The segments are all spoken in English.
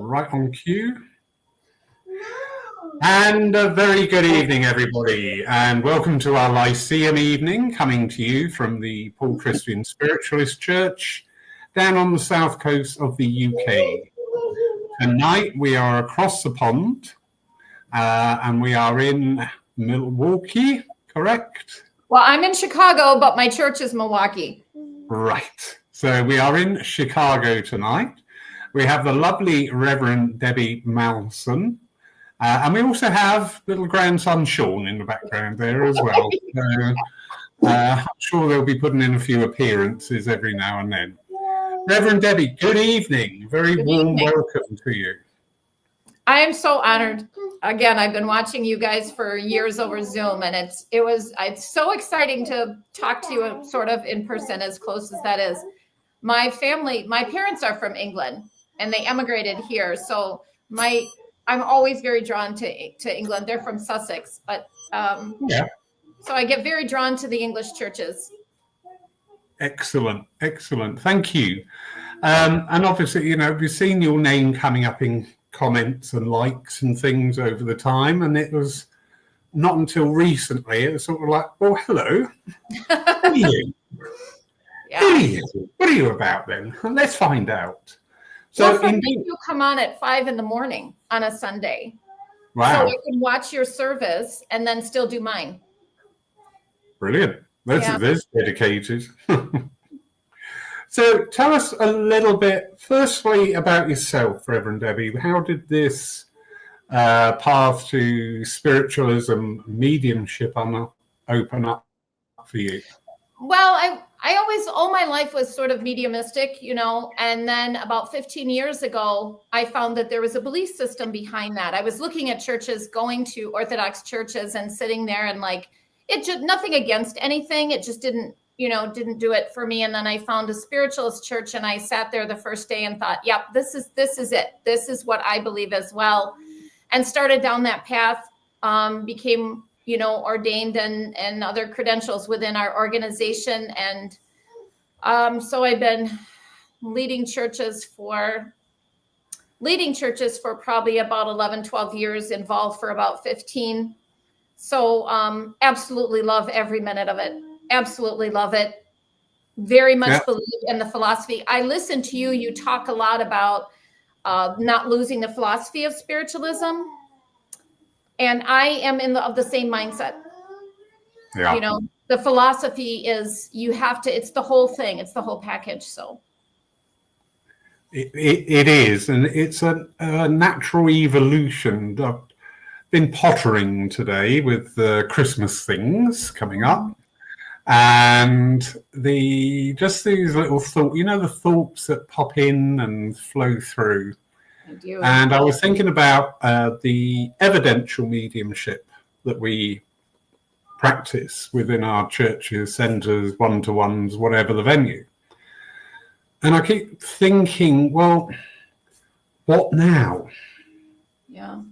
right on cue. And a very good evening, everybody, and welcome to our Lyceum evening, coming to you from the Paul Christian Spiritualist Church down on the south coast of the UK. Tonight we are across the pond, and we are in Milwaukee, correct? Well, I'm in Chicago, but my church is Milwaukee. Right. So we are in Chicago tonight. We have the lovely Rev Debbie Malison. And we also have little grandson Sean in the background there as well. So, I'm sure they'll be putting in a few appearances every now and then. Reverend Debbie, good evening. Very warm welcome to you. I am so honored. Again, I've been watching you guys for years over Zoom, and it's so exciting to talk to you sort of in person, as close as that is. My parents are from England, and they emigrated here. So I'm always very drawn to England. They're from Sussex, but so I get very drawn to the English churches. Excellent. Thank you. And obviously, we've seen your name coming up in comments and likes and things over the time, and it was not until recently it was sort of like, well, hello. What are you? What are you about then? Let's find out. So for me, you come on at 5 a.m. on a Sunday. Wow. So I can watch your service and then still do mine. Brilliant. That's dedicated. So tell us a little bit, firstly, about yourself, Reverend Debbie. How did this path to spiritualism, mediumship open up for you? Well, I always, all my life was sort of mediumistic, and then about 15 years ago, I found that there was a belief system behind that. I was looking at churches, going to Orthodox churches and sitting there and it just, nothing against anything. It just didn't do it for me. And then I found a spiritualist church, and I sat there the first day and thought, yep, this is it. This is what I believe as well. And started down that path, became ordained and other credentials within our organization. And so I've been leading churches for probably about 11, 12 years, involved for about 15. So absolutely love every minute of it. Absolutely love it. Very much believe in the philosophy. I listen to you. You talk a lot about not losing the philosophy of spiritualism. And I am of the same mindset. Yeah. The philosophy is it's the whole thing. It's the whole package. So it is. And it's a natural evolution. I've been pottering today with the Christmas things coming up. And just these little thoughts, the thoughts that pop in and flow through. And I was thinking about the evidential mediumship that we practice within our churches, centres, one-to-ones, whatever the venue. And I keep thinking, well, what now? Yeah.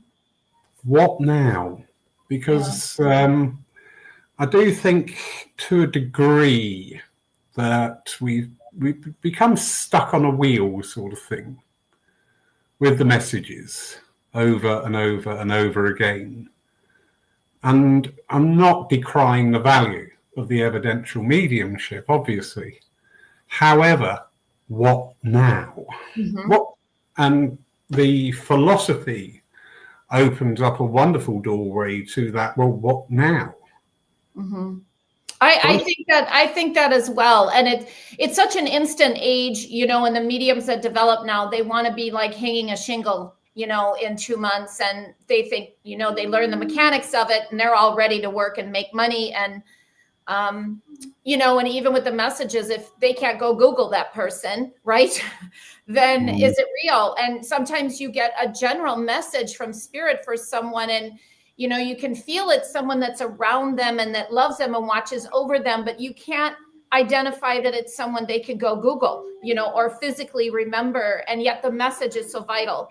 What now? Because I do think to a degree that we've become stuck on a wheel sort of thing with the messages over and over and over again. And I'm not decrying the value of the evidential mediumship, obviously. However, what now? Mm-hmm. And the philosophy opens up a wonderful doorway to that. Well, what now? Mm-hmm. I think that as well. And it's such an instant age, and the mediums that develop now, they want to be like hanging a shingle, in 2 months, and they think, they learn the mechanics of it and they're all ready to work and make money. And, and even with the messages, if they can't go Google that person, right, then is it real? And sometimes you get a general message from spirit for someone, and you can feel it's someone that's around them and that loves them and watches over them, but you can't identify that it's someone they could go Google, or physically remember. And yet the message is so vital.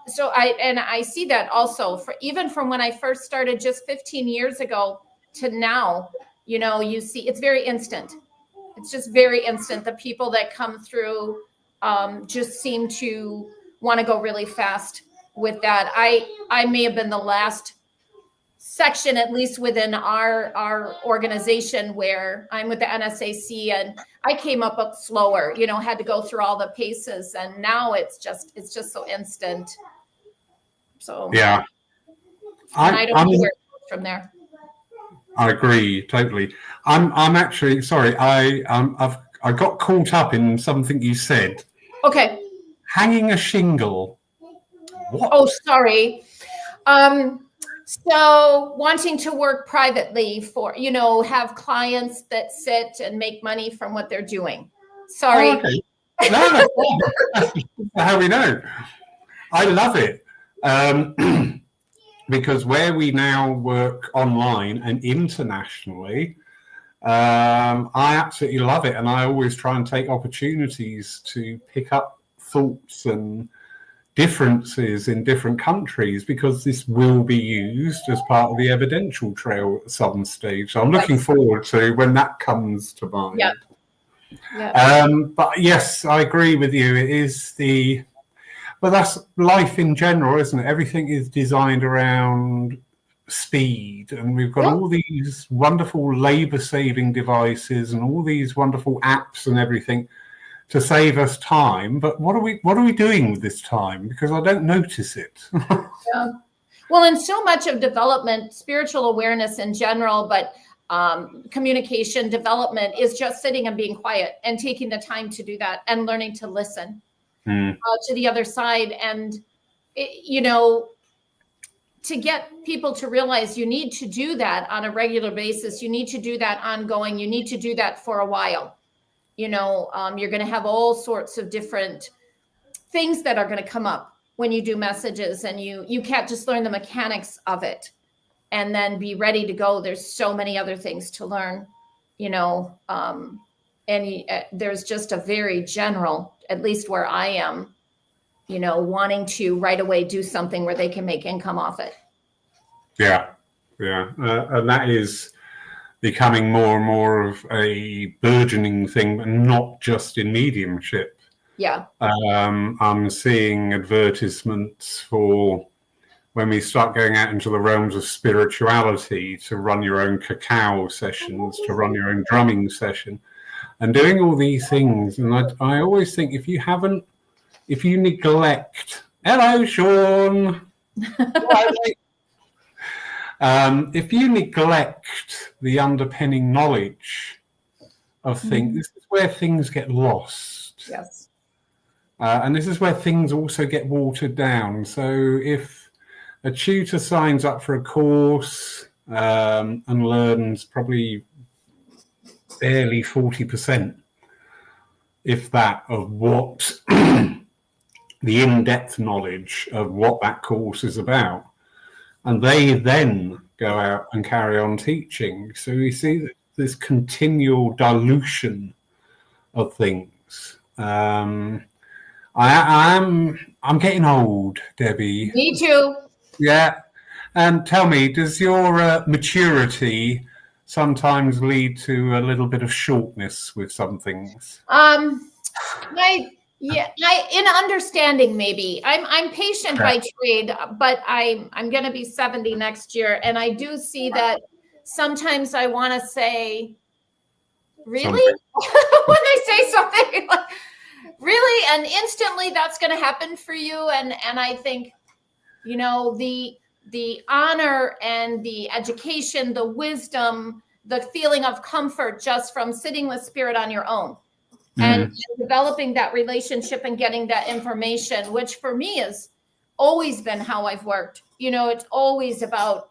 So I see that also even from when I first started just 15 years ago to now, you see it's very instant. It's just very instant. The people that come through just seem to want to go really fast with that. I may have been the last section, at least within our organization, where I'm with the NSAC, and I came up slower, had to go through all the paces, and now it's just so instant. So yeah, I don't know where it goes from there. I agree totally. I'm actually sorry. I got caught up in something you said. Okay. Hanging a shingle. What? Oh, sorry. So wanting to work privately for, have clients that sit and make money from what they're doing. Sorry. Oh, okay. No, that's how we know. I love it. Because where we now work online and internationally, I absolutely love it. And I always try and take opportunities to pick up thoughts and differences in different countries, because this will be used as part of the evidential trail at some stage. So I'm looking forward to when that comes to mind. Yeah. Yeah. But yes, I agree with you. It is but that's life in general, isn't it? Everything is designed around speed, and we've got all these wonderful labor-saving devices and all these wonderful apps and everything to save us time. But what are we doing with this time? Because I don't notice it. Yeah. Well, and so much of development, spiritual awareness in general, but communication development is just sitting and being quiet and taking the time to do that and learning to listen to the other side. And, to get people to realize you need to do that on a regular basis. You need to do that ongoing. You need to do that for a while. You're going to have all sorts of different things that are going to come up when you do messages, and you can't just learn the mechanics of it and then be ready to go. There's so many other things to learn, and there's just a very general, at least where I am, wanting to right away do something where they can make income off it. Yeah. And that is becoming more and more of a burgeoning thing, but not just in mediumship. Yeah. I'm seeing advertisements for when we start going out into the realms of spirituality, to run your own cacao sessions, to run your own drumming session, and doing all these things. And I always think, if you neglect, hello, Sean. If you neglect the underpinning knowledge of things, this is where things get lost. Yes. And this is where things also get watered down. So if a tutor signs up for a course and learns probably barely 40%, if that, of what the in-depth knowledge of what that course is about, and they then go out and carry on teaching. So we see this continual dilution of things. I'm getting old, Debbie. Me too. Yeah. And tell me, does your maturity sometimes lead to a little bit of shortness with some things? In understanding, maybe. I'm patient by trade, but I'm going to be 70 next year, and I do see that sometimes I want to say, really? When I say something like, really? And instantly that's going to happen for you. And I think, the honor and the education, the wisdom, the feeling of comfort just from sitting with spirit on your own. And developing that relationship and getting that information, which for me has always been how I've worked. It's always about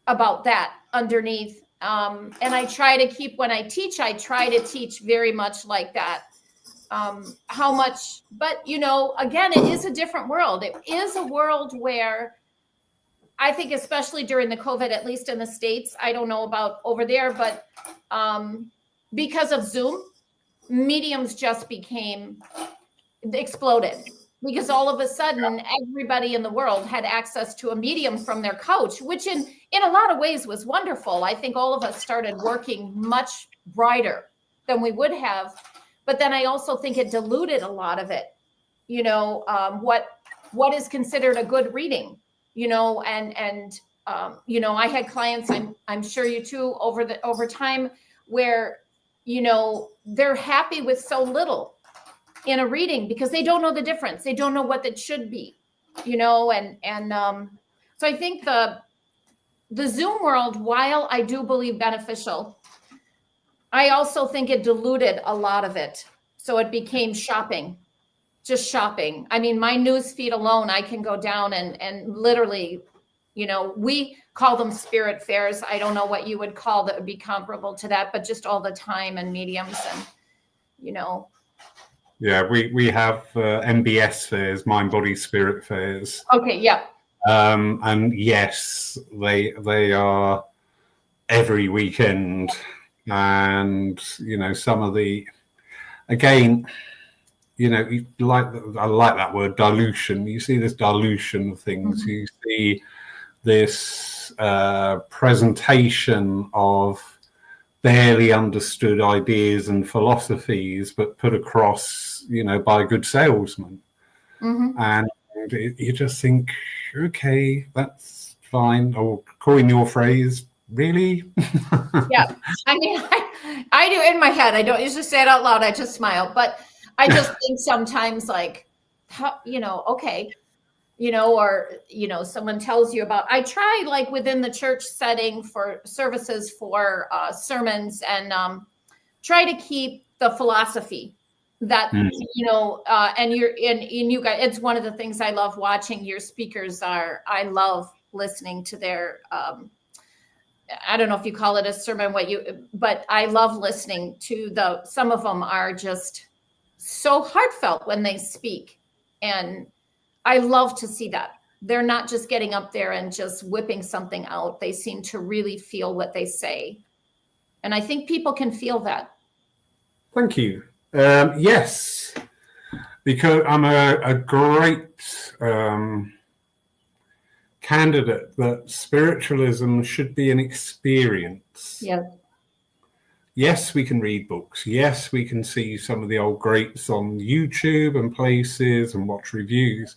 that underneath. And I try to keep, when I try to teach very much like that. How much, but again, it is a different world. It is a world where I think, especially during the COVID, at least in the States, I don't know about over there, but because of Zoom, mediums just exploded, because all of a sudden everybody in the world had access to a medium from their couch, which in a lot of ways was wonderful. I think all of us started working much brighter than we would have, but then I also think it diluted a lot of it, what is considered a good reading, and I had clients, I'm sure you too, over time, where, they're happy with so little in a reading because they don't know the difference. They don't know what that should be, so I think the Zoom world, while I do believe beneficial, I also think it diluted a lot of it. So it became just shopping. I mean, my news feed alone, I can go down and literally, we call them spirit fairs. I don't know what you would call that would be comparable to that, but just all the time and mediums and, Yeah, we have MBS fairs, mind, body, spirit fairs. Okay, yeah. And yes, they are every weekend. And, some of the, again, I like that word, dilution. You see this dilution of things. Mm-hmm. You see this presentation of barely understood ideas and philosophies, but put across, by a good salesman. Mm-hmm. And you just think, okay, that's fine. Or coin your phrase, really? Yeah. I mean, I do in my head. I don't usually say it out loud. I just smile. But I just think sometimes okay, or, someone tells you about, I try like within the church setting for services for sermons and try to keep the philosophy that, and you guys, it's one of the things I love watching your speakers I love listening to their, I don't know if you call it a sermon, but I love listening to some of them are just so heartfelt when they speak. And I love to see that. They're not just getting up there and just whipping something out. They seem to really feel what they say. And I think people can feel that. Thank you. Yes, because I'm a great candidate that spiritualism should be an experience. Yeah. Yes, we can read books. Yes, we can see some of the old greats on YouTube and places and watch reviews,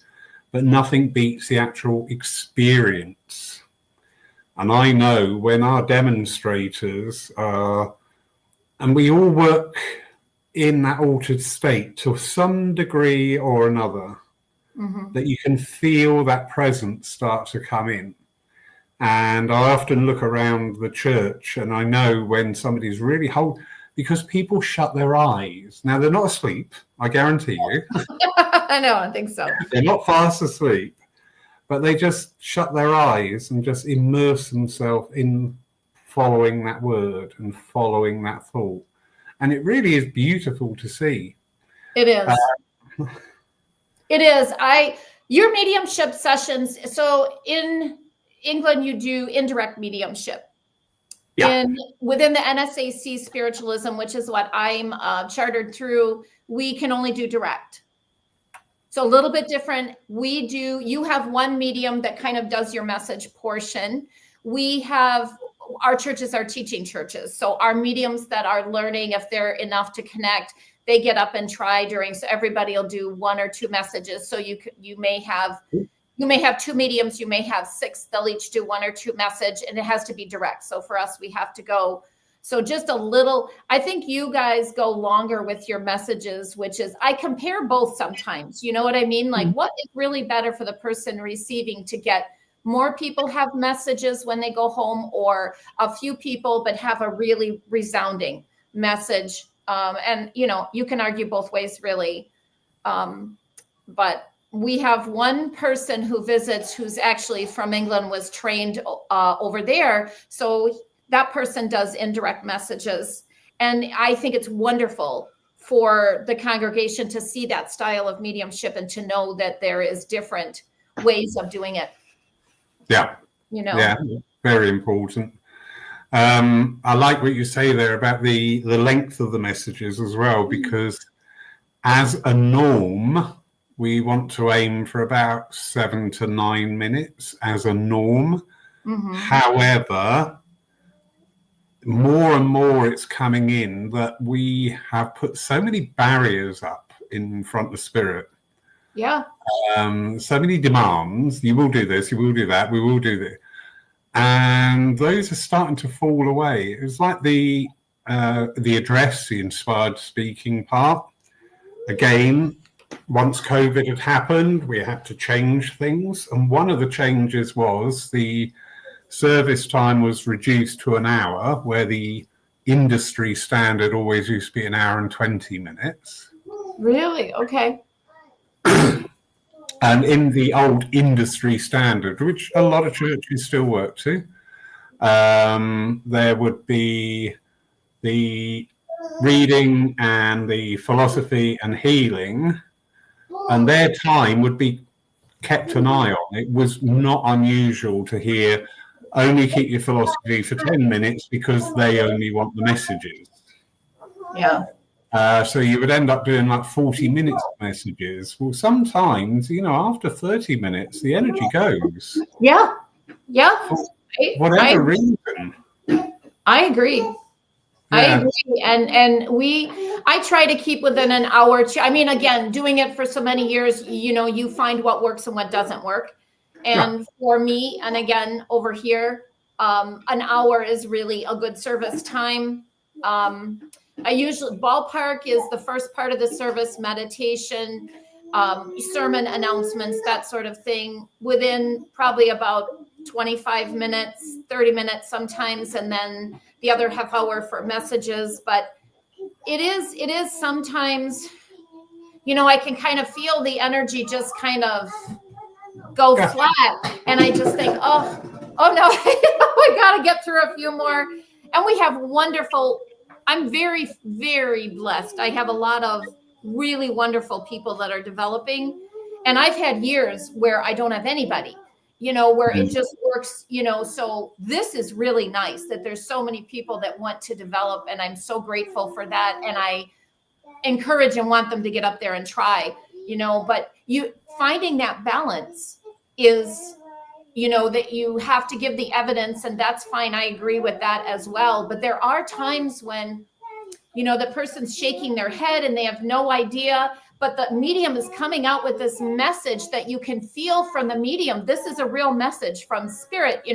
but nothing beats the actual experience. And I know when our demonstrators are, and we all work in that altered state to some degree or another, mm-hmm. that you can feel that presence start to come in. And I often look around the church and I know when somebody's really because people shut their eyes. Now, they're not asleep, I guarantee you. I know, I think so. They're not fast asleep, but they just shut their eyes and just immerse themselves in following that word and following that thought. And it really is beautiful to see. It is. It is. Your mediumship sessions, so in England, you do indirect mediumship. Yeah. Within the NSAC Spiritualism, which is what I'm chartered through, we can only do direct. So a little bit different. You have one medium that kind of does your message portion. Our churches are teaching churches. So our mediums that are learning, if they're enough to connect, they get up and try so everybody will do one or two messages. So you may have 2 mediums, you may have 6, they'll each do 1 or 2 message, and it has to be direct. So for us, we have to go. So just a little, I think you guys go longer with your messages, which is, I compare both sometimes, you know what I mean? Like what is really better for the person receiving to get more people have messages when they go home, or a few people, but have a really resounding message. And, you can argue both ways really. But we have one person who visits who's actually from England, was trained over there. So that person does indirect messages. And I think it's wonderful for the congregation to see that style of mediumship and to know that there is different ways of doing it. Yeah. Yeah, very important. I like what you say there about the length of the messages as well, because as a norm, we want to aim for about 7 to 9 minutes as a norm. Mm-hmm. However, more and more it's coming in that we have put so many barriers up in front of spirit Yeah. So many demands. You will do this, you will do that, we will do this. And those are starting to fall away. It was like the address, the inspired speaking part. Again, once COVID had happened, we had to change things. And one of the changes was the service time was reduced to an hour, where the industry standard always used to be an hour and 20 minutes. Really? Okay. And in the old industry standard, which a lot of churches still work to, there would be the reading and the philosophy and healing, and their time would be kept an eye on. It was not unusual to hear, only keep your philosophy for 10 minutes because they only want the messages. Yeah. So you would end up doing like 40 minutes of messages. Well, sometimes, after 30 minutes, the energy goes. Yeah. Yeah. For whatever reason. I agree. Yeah. I agree. And I try to keep within an hour. I mean, again, doing it for so many years, you find what works and what doesn't work. And for me, and again, over here, an hour is really a good service time. I usually, ballpark is the first part of the service, meditation, sermon announcements, that sort of thing, within probably about 25 minutes, 30 minutes sometimes, and then the other half hour for messages. But it is sometimes, I can kind of feel the energy just kind of go flat. And I just think, oh no, we got to get through a few more. And we have I'm very, very blessed. I have a lot of really wonderful people that are developing. And I've had years where I don't have anybody, where it just works, so this is really nice that there's so many people that want to develop. And I'm so grateful for that. And I encourage and want them to get up there and try, but finding that balance is, that you have to give the evidence, and that's fine. I agree with that as well. But there are times when, the person's shaking their head and they have no idea, but the medium is coming out with this message that you can feel from the medium. This is a real message from spirit,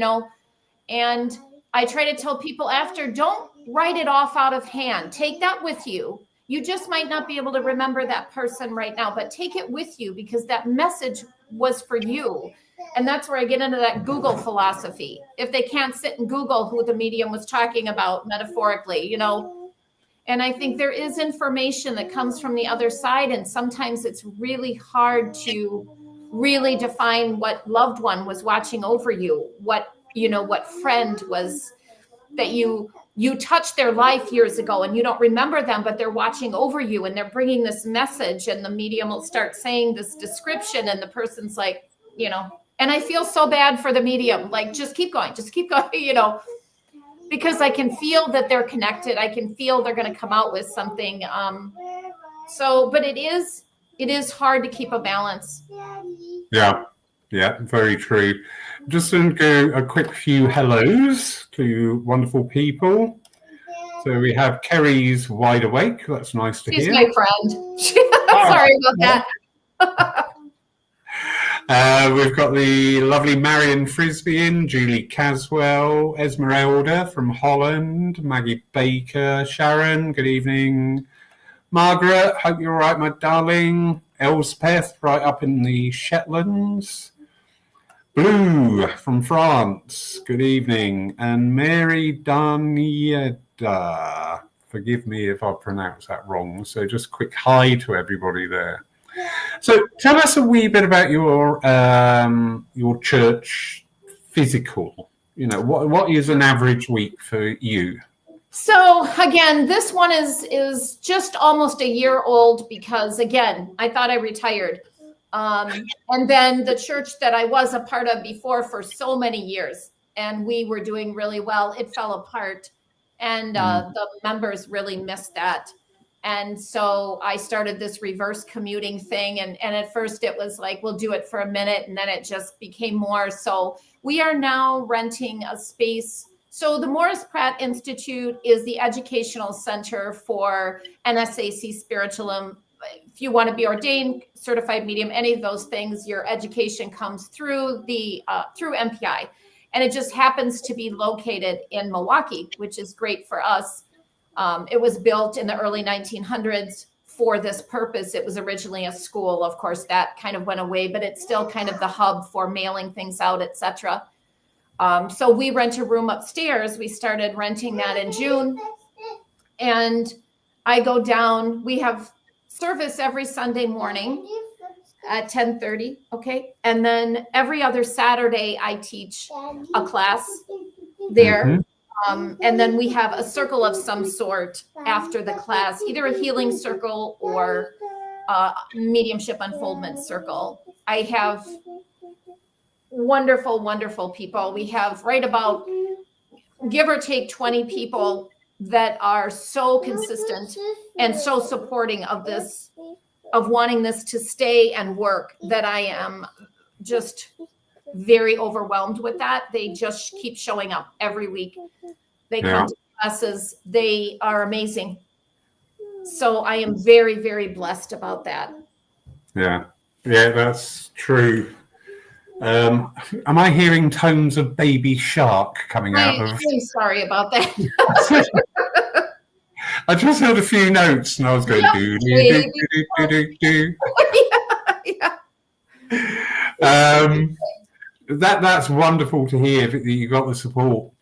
and I try to tell people after, don't write it off out of hand. Take that with you. You just might not be able to remember that person right now, but take it with you because that message was for you. And that's where I get into that Google philosophy. If they can't sit and Google who the medium was talking about metaphorically, and I think there is information that comes from the other side. And sometimes it's really hard to really define what loved one was watching over you, what friend was that you touched their life years ago and you don't remember them, but they're watching over you and they're bringing this message, and the medium will start saying this description and the person's like, and I feel so bad for the medium, like, just keep going, because I can feel that they're connected. I can feel they're going to come out with something. But it is hard to keep a balance. Yeah, very true. Just going to go a quick few hellos to wonderful people. So we have Kerry's wide awake. That's nice to hear. She's my friend. Sorry about that. We've got the lovely Marion Frisbee in, Julie Caswell, Esmeralda from Holland, Maggie Baker, Sharon, good evening. Margaret, hope you're all right, my darling. Elspeth, right up in the Shetlands. Blue from France, good evening. And Mary Danieda, forgive me if I pronounce that wrong. So just quick hi to everybody there. So tell us a wee bit about your church physical. What is an average week for you? So again, this one is just almost a year old because again, I thought I retired. And then the church that I was a part of before for so many years, and we were doing really well, it fell apart. And the members really missed that. And so I started this reverse commuting thing. And at first it was like, we'll do it for a minute. And then it just became more. So we are now renting a space. So the Morris Pratt Institute is the educational center for NSAC Spiritualism if you want to be ordained, certified medium, any of those things, your education comes through through MPI. And it just happens to be located in Milwaukee, which is great for us. It was built in the early 1900s for this purpose. It was originally a school. Of course, that kind of went away, but it's still kind of the hub for mailing things out, etc. So we rent a room upstairs. We started renting that in June. And I go down. We have service every Sunday morning at 10:30. Okay. And then every other Saturday, I teach a class there. Mm-hmm. And then we have a circle of some sort after the class, either a healing circle or a mediumship unfoldment circle. I have wonderful, wonderful people. We have right about, give or take, 20 people that are so consistent and so supporting of this, of wanting this to stay and work, that I am just very overwhelmed with that. They just keep showing up every week. They come to classes. They are amazing. So I am very, very blessed about that. Yeah, that's true. Am I hearing tones of Baby Shark coming out of? I'm sorry about that. I just heard a few notes and I was going do do do do do do. That's wonderful to hear that you got the support.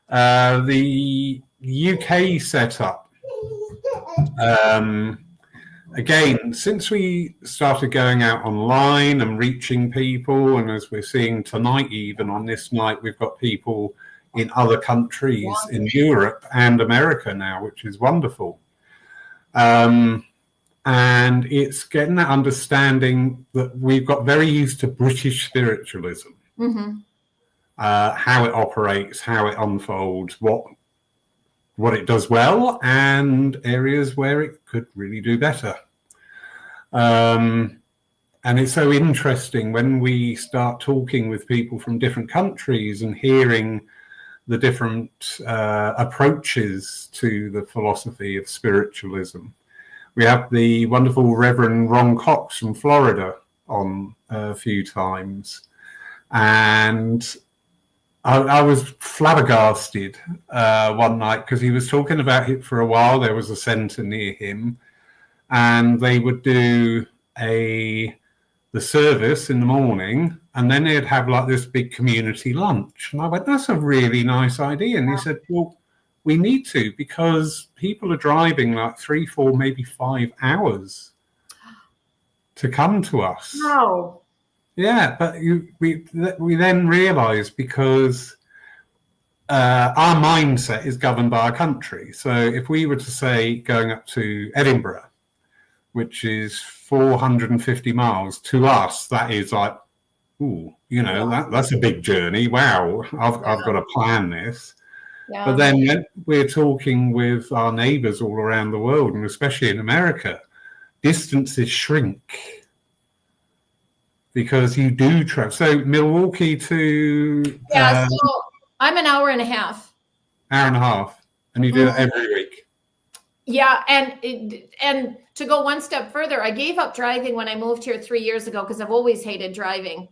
The UK setup. Again, since we started going out online and reaching people, and as we're seeing tonight, even on this night, we've got people in other countries in Europe and America now, which is wonderful. And it's getting that understanding that we've got very used to British spiritualism, how it operates, how it unfolds, what it does well, and areas where it could really do better. And it's so interesting when we start talking with people from different countries and hearing the different approaches to the philosophy of spiritualism. We have the wonderful Reverend Ron Cox from Florida on a few times. And I was flabbergasted one night because he was talking about it for a while. There was a centre near him, and they would do the service in the morning, and then they'd have like this big community lunch. And I went, that's a really nice idea. And he said, well, we need to, because people are driving like 3, 4, maybe 5 hours to come to us. Wow. Yeah, but we then realise, because our mindset is governed by our country. So if we were to say going up to Edinburgh, which is 450 miles, to us, that is like, ooh, that's a big journey. Wow, I've got to plan this. Yeah. But then we're talking with our neighbours all around the world, and especially in America, distances shrink. Because you do travel. So Milwaukee to... Yeah, so I'm an hour and a half. Hour and a half. And you do it every week. Yeah, and to go one step further, I gave up driving when I moved here 3 years ago because I've always hated driving.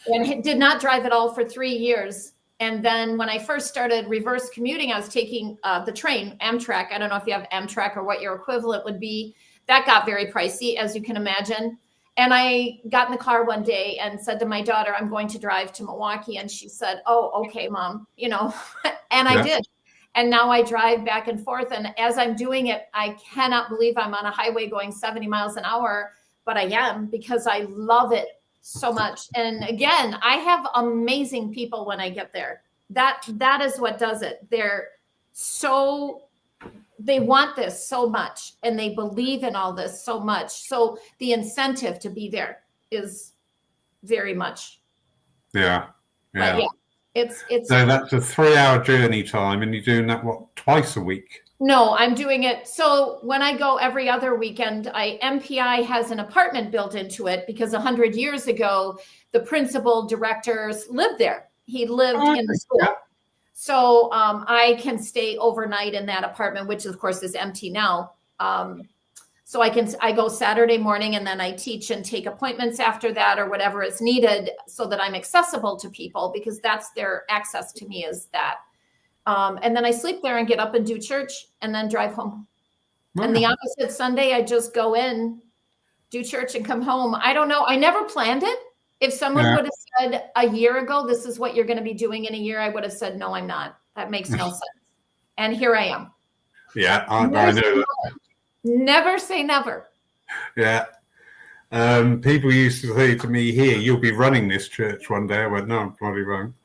And did not drive at all for 3 years. And then when I first started reverse commuting, I was taking the train, Amtrak. I don't know if you have Amtrak or what your equivalent would be. That got very pricey, as you can imagine. And I got in the car one day and said to my daughter, I'm going to drive to Milwaukee. And she said, oh, okay, Mom, and I did. And now I drive back and forth. And as I'm doing it, I cannot believe I'm on a highway going 70 miles an hour, but I am, because I love it so much. And again, I have amazing people when I get there. That is what does it. They want this so much, and they believe in all this so much. So the incentive to be there is very much. Yeah. But yeah, it's. So that's a 3-hour journey time, and you're doing that, twice a week? No, I'm doing it. So when I go every other weekend, MPI has an apartment built into it, because 100 years ago, the principal directors lived there. He lived in the school. Yeah. So I can stay overnight in that apartment, which of course is empty now. So I go Saturday morning, and then I teach and take appointments after that or whatever is needed, so that I'm accessible to people, because that's their access to me, is that. And then I sleep there and get up and do church and then drive home. Wow. And the opposite Sunday, I just go in, do church, and come home. I don't know. I never planned it. If someone would have said a year ago, this is what you're going to be doing in a year, I would have said, no, I'm not. That makes no sense. And here I am. Yeah, I know that. Never say never. Yeah. People used to say to me, here, you'll be running this church one day. I went, no, I probably won't.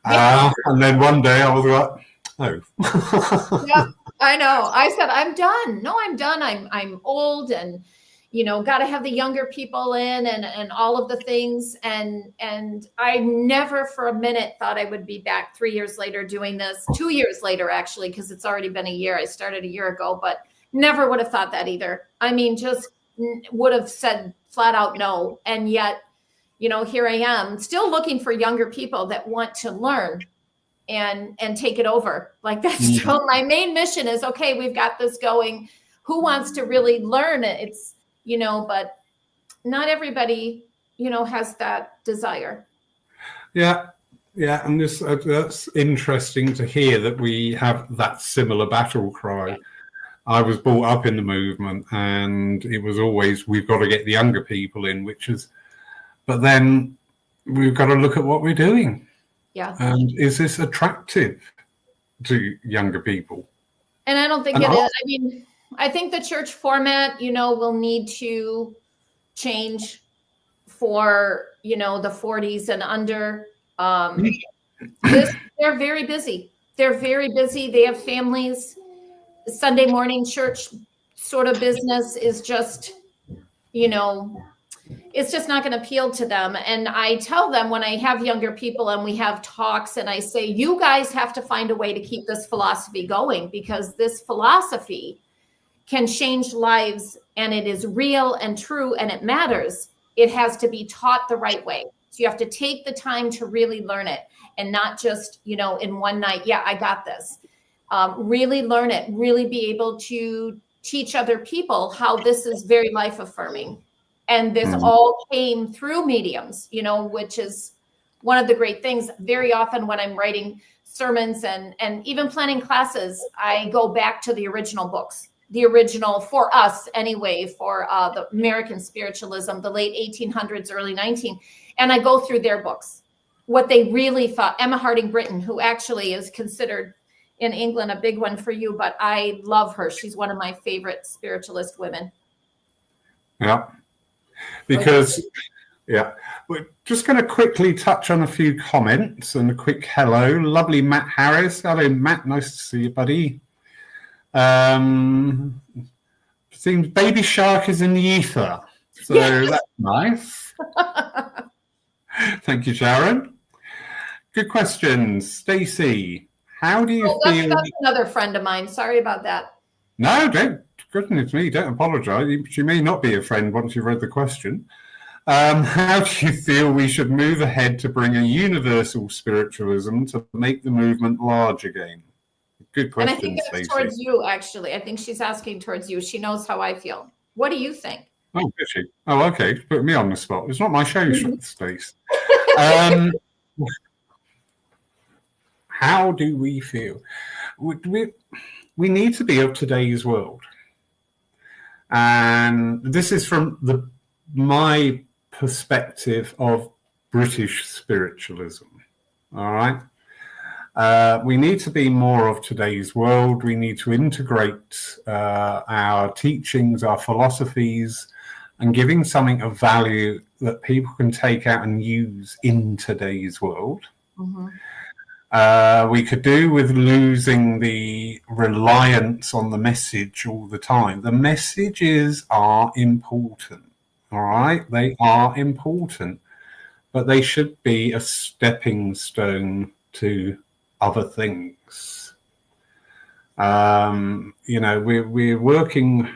And then one day I was like, oh. Yeah, I know. I said, I'm done. No, I'm done. I'm old, and, got to have the younger people in, and all of the things. And I never for a minute thought I would be back 3 years later doing this, 2 years later, actually, because it's already been a year. I started a year ago, but never would have thought that either. I mean, just would have said flat out no. And yet, here I am still looking for younger people that want to learn and take it over. Like, that's still my main mission is, okay, we've got this going. Who wants to really learn it? It's, but not everybody, has that desire. Yeah. Yeah. And that's interesting to hear that we have that similar battle cry. Yeah. I was brought up in the movement, and it was always, we've got to get the younger people in, but then we've got to look at what we're doing. Yeah. And is this attractive to younger people? And I don't think it is. I mean, I think the church format, will need to change for, the 40s and under. They're very busy. They're very busy. They have families. Sunday morning church sort of business is just, it's just not going to appeal to them. And I tell them, when I have younger people and we have talks, and I say, you guys have to find a way to keep this philosophy going, because this philosophy can change lives, and it is real and true, and it matters. It has to be taught the right way. So you have to take the time to really learn it, and not just, in one night, yeah, I got this. Really learn it, really be able to teach other people how this is very life affirming. And this all came through mediums, which is one of the great things. Very often when I'm writing sermons and even planning classes, I go back to the original books, the original, for us anyway, for the American spiritualism, the late 1800s, early 19, and I go through their books, what they really thought. Emma Harding Britton, who actually is considered in England a big one for you, but I love her. She's one of my favorite spiritualist women. Yeah, because, we're just going to quickly touch on a few comments and a quick hello. Lovely Matt Harris. Hello, Matt. Nice to see you, buddy. Seems Baby Shark is in the ether, so that's nice. Thank you, Sharon. Good questions. Stacey, how do you feel? That's another friend of mine. Sorry about that. No, goodness me, don't apologize. She may not be a friend once you've read the question. How do you feel we should move ahead to bring a universal spiritualism to make the movement large again? Good question, Stacey. And I think that's towards you, actually. I think she's asking towards you. She knows how I feel. What do you think? Oh, did she? Oh, okay. Put me on the spot. It's not my show, Stacey. How do we feel? We need to be of today's world. And this is from my perspective of British spiritualism. All right. We need to be more of today's world. We need to integrate our teachings, our philosophies, and giving something of value that people can take out and use in today's world. We could do with losing the reliance on the message all the time. The messages are important, all right? They are important, but they should be a stepping stone to other things. We're working,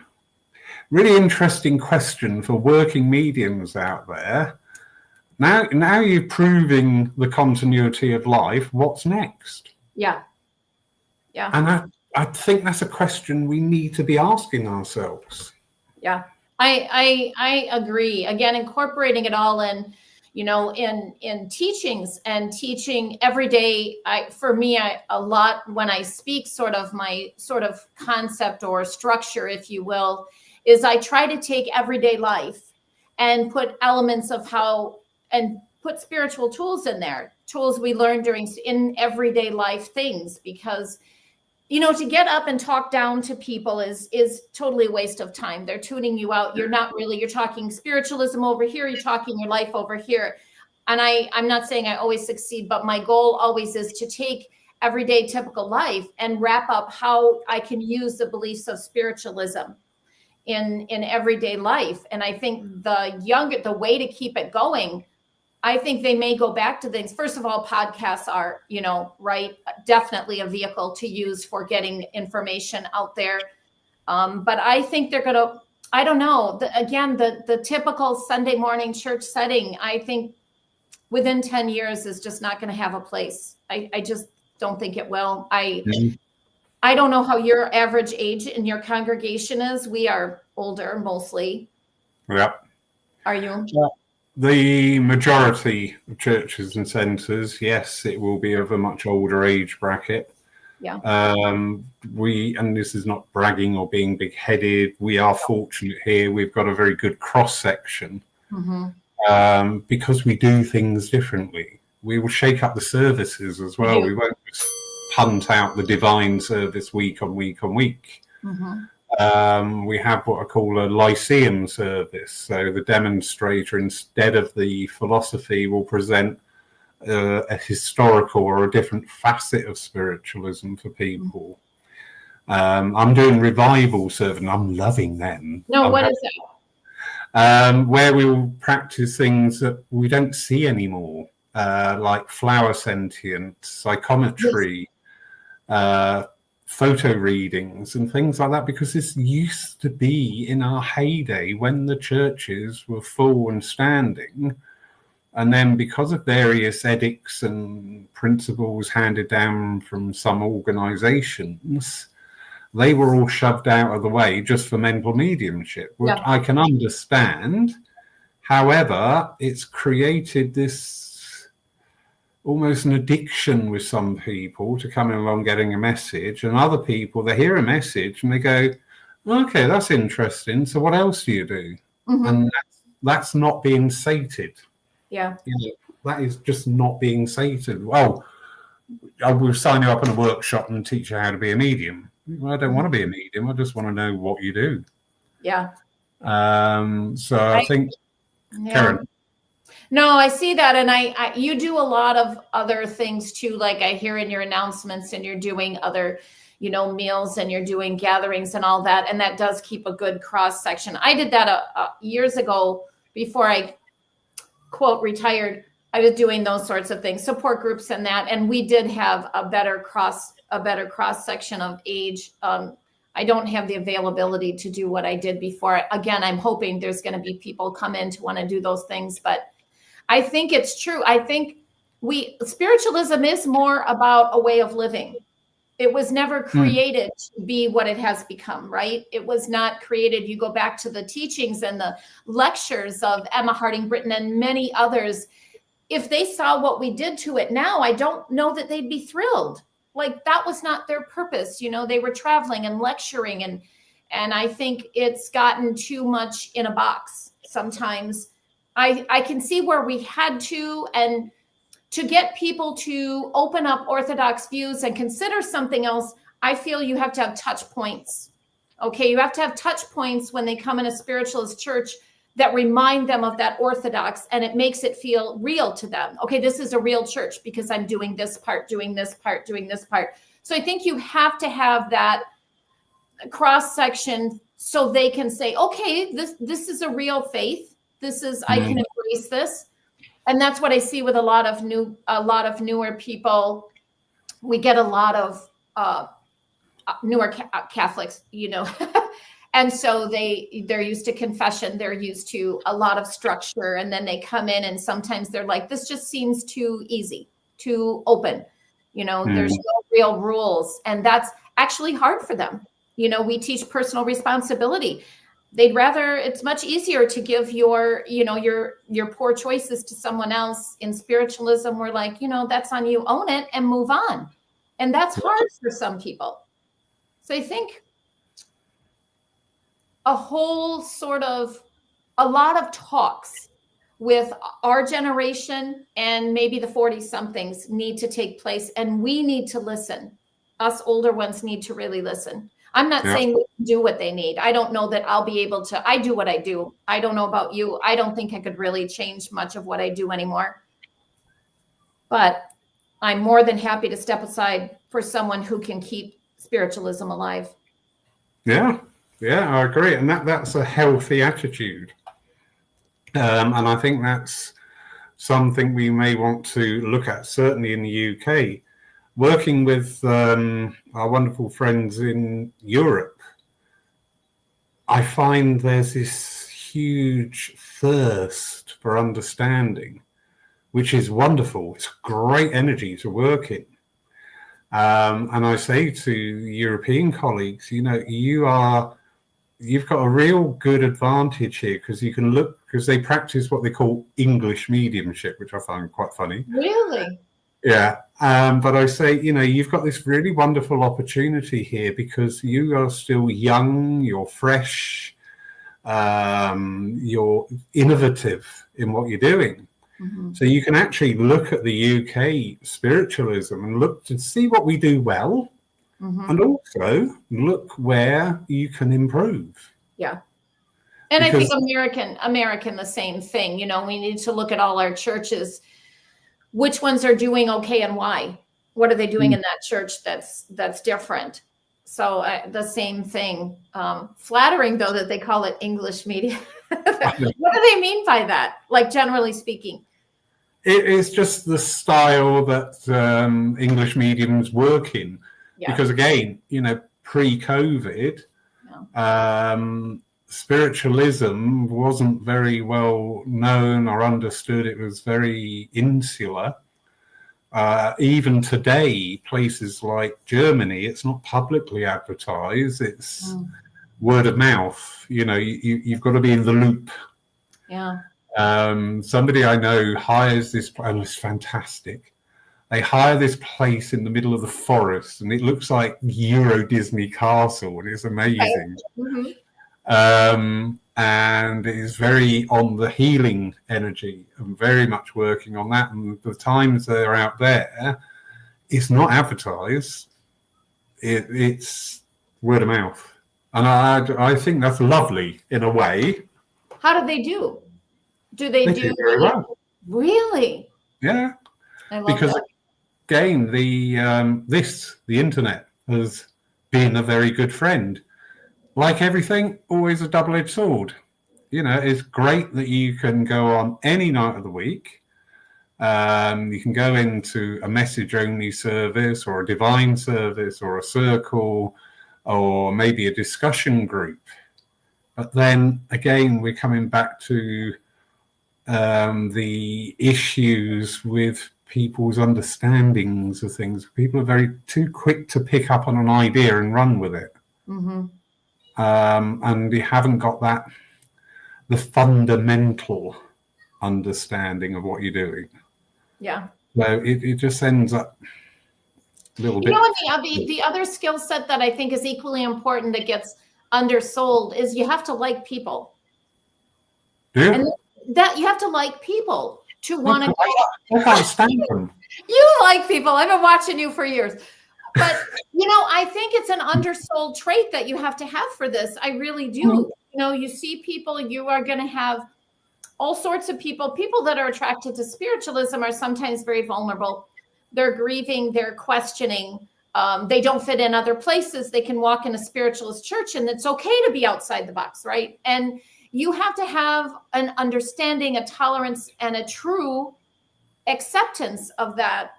really interesting question for working mediums out there. Now you're proving the continuity of life. What's next? Yeah. And I think that's a question we need to be asking ourselves. Yeah, I agree. Again, incorporating it all in, in teachings and teaching every day. For me, a lot when I speak, sort of my sort of concept or structure, if you will, is I try to take everyday life and put elements of how and put spiritual tools in there, tools we learn in everyday life things, because to get up and talk down to people is totally a waste of time. They're tuning you out. You're talking spiritualism over here, you're talking your life over here. And I'm not saying I always succeed, but my goal always is to take everyday typical life and wrap up how I can use the beliefs of spiritualism in everyday life. And I think the way to keep it going, I think they may go back to things. First of all, podcasts are, right, definitely a vehicle to use for getting information out there. But I think they're going to, I don't know, the typical Sunday morning church setting, I think within 10 years is just not going to have a place. I just don't think it will. I don't know how your average age in your congregation is. We are older mostly. Yep. Are you? Yeah. The majority of churches and centres, yes, it will be of a much older age bracket. Yeah. And this is not bragging or being big-headed, we are fortunate here. We've got a very good cross-section because we do things differently. We will shake up the services as well. We won't just punt out the divine service week on week on week. We have what I call a Lyceum service. So the demonstrator, instead of the philosophy, will present a historical or a different facet of spiritualism for people. I'm doing revival service, and I'm loving them. No, what is that? Where we will practice things that we don't see anymore, like flower sentience, psychometry, photo readings and things like that, because this used to be in our heyday when the churches were full and standing, and then because of various edicts and principles handed down from some organizations, they were all shoved out of the way just for mental mediumship, which I can understand. However, it's created this almost an addiction with some people to coming along getting a message, and other people, they hear a message and they go, okay, that's interesting, so what else do you do? And that's not being sated. That is just not being sated. Well, I will sign you up in a workshop and teach you how to be a medium. Well, I don't want to be a medium, I just want to know what you do. So I think Karen. No, I see that. And you do a lot of other things too. Like I hear in your announcements, and you're doing other, meals, and you're doing gatherings and all that. And that does keep a good cross section. I did that years ago before I quote retired. I was doing those sorts of things, support groups and that. And we did have a better cross section of age. I don't have the availability to do what I did before. Again, I'm hoping there's going to be people come in to want to do those things, but I think it's true. I think spiritualism is more about a way of living. It was never created to be what it has become, right? It was not created. You go back to the teachings and the lectures of Emma Harding Britton and many others. If they saw what we did to it now, I don't know that they'd be thrilled. Like that was not their purpose. They were traveling and lecturing, and I think it's gotten too much in a box sometimes. I can see where we had to, and to get people to open up orthodox views and consider something else, I feel you have to have touch points. Okay, you have to have touch points when they come in a spiritualist church that remind them of that orthodox, and it makes it feel real to them. Okay, this is a real church because I'm doing this part, doing this part, doing this part. So I think you have to have that cross section so they can say, okay, this is a real faith. This is, I can embrace this. And that's what I see with a lot of newer people. We get a lot of newer Catholics, and so they're used to confession. They're used to a lot of structure, and then they come in, and sometimes they're like, this just seems too easy, too open. There's no real rules, and that's actually hard for them. We teach personal responsibility. it's much easier to give your poor choices to someone else. In spiritualism, we're like, that's on you, own it and move on. And that's hard for some people. So I think a lot of talks with our generation and maybe the 40 somethings need to take place, and we need to listen. Us older ones need to really listen. I'm not saying we can do what they need. I don't know that I'll be able to. I do what I do. I don't know about you. I don't think I could really change much of what I do anymore. But I'm more than happy to step aside for someone who can keep spiritualism alive. Yeah, I agree. And that's a healthy attitude. And I think that's something we may want to look at, certainly in the UK. Working with our wonderful friends in Europe, I find there's this huge thirst for understanding, which is wonderful. It's great energy to work in. And I say to European colleagues, you've got a real good advantage here, because you can look, because they practice what they call English mediumship, which I find quite funny. Really? Yeah. But I say, you've got this really wonderful opportunity here, because you are still young, you're fresh, you're innovative in what you're doing. Mm-hmm. So you can actually look at the UK spiritualism and look to see what we do well. Mm-hmm. And also look where you can improve. Yeah. And because I think American, the same thing. We need to look at all our churches, which ones are doing okay and why. What are they doing in that church that's different? So the same thing. Flattering, though, that they call it English media. What do they mean by that? Like, generally speaking? It is just the style that English mediums work in. Yeah. Because again, pre-COVID, spiritualism wasn't very well known or understood. It was very insular. Even today, places like Germany, it's not publicly advertised. It's word of mouth. You've got to be in the loop. Yeah. Somebody I know hires this, and it's fantastic. They hire this place in the middle of the forest, and it looks like Euro Disney Castle, and it's amazing. Mm-hmm. And it is very on the healing energy, and very much working on that. And the times they're out there, it's not advertised. It's word of mouth. And I think that's lovely in a way. How do they do? Do they do very well? Really? Yeah. I love because that. Again, the internet has been a very good friend. Like everything, always a double-edged sword. It's great that you can go on any night of the week. You can go into a message-only service, or a divine service, or a circle, or maybe a discussion group. But then again, we're coming back to the issues with people's understandings of things. People are very too quick to pick up on an idea and run with it. Mm-hmm. And you haven't got the fundamental understanding of what you're doing. Yeah. So it just ends up a little bit. The other skill set that I think is equally important that gets undersold is you have to like people. Yeah. And that you have to like people to want to. I can't stand them. You like people. I've been watching you for years. But, I think it's an undersold trait that you have to have for this. I really do. Mm-hmm. You see people, you are going to have all sorts of people. People that are attracted to spiritualism are sometimes very vulnerable. They're grieving, they're questioning. They don't fit in other places. They can walk in a spiritualist church, and it's okay to be outside the box, right? And you have to have an understanding, a tolerance, and a true acceptance of that.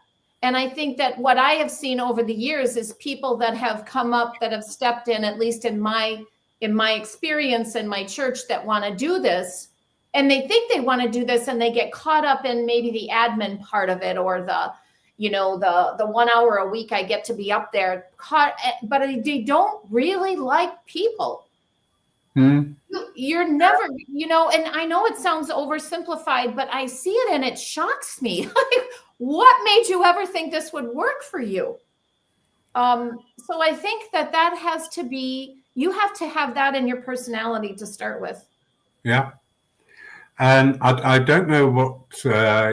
And I think that what I have seen over the years is people that have come up, that have stepped in, at least in my experience in my church, that want to do this. And they think they want to do this, and they get caught up in maybe the admin part of it, or the 1 hour a week I get to be up there, but they don't really like people. You're never, and I know it sounds oversimplified, but I see it and it shocks me. Like, what made you ever think this would work for you? So I think that has to be, you have to have that in your personality to start with. Yeah. And I don't know what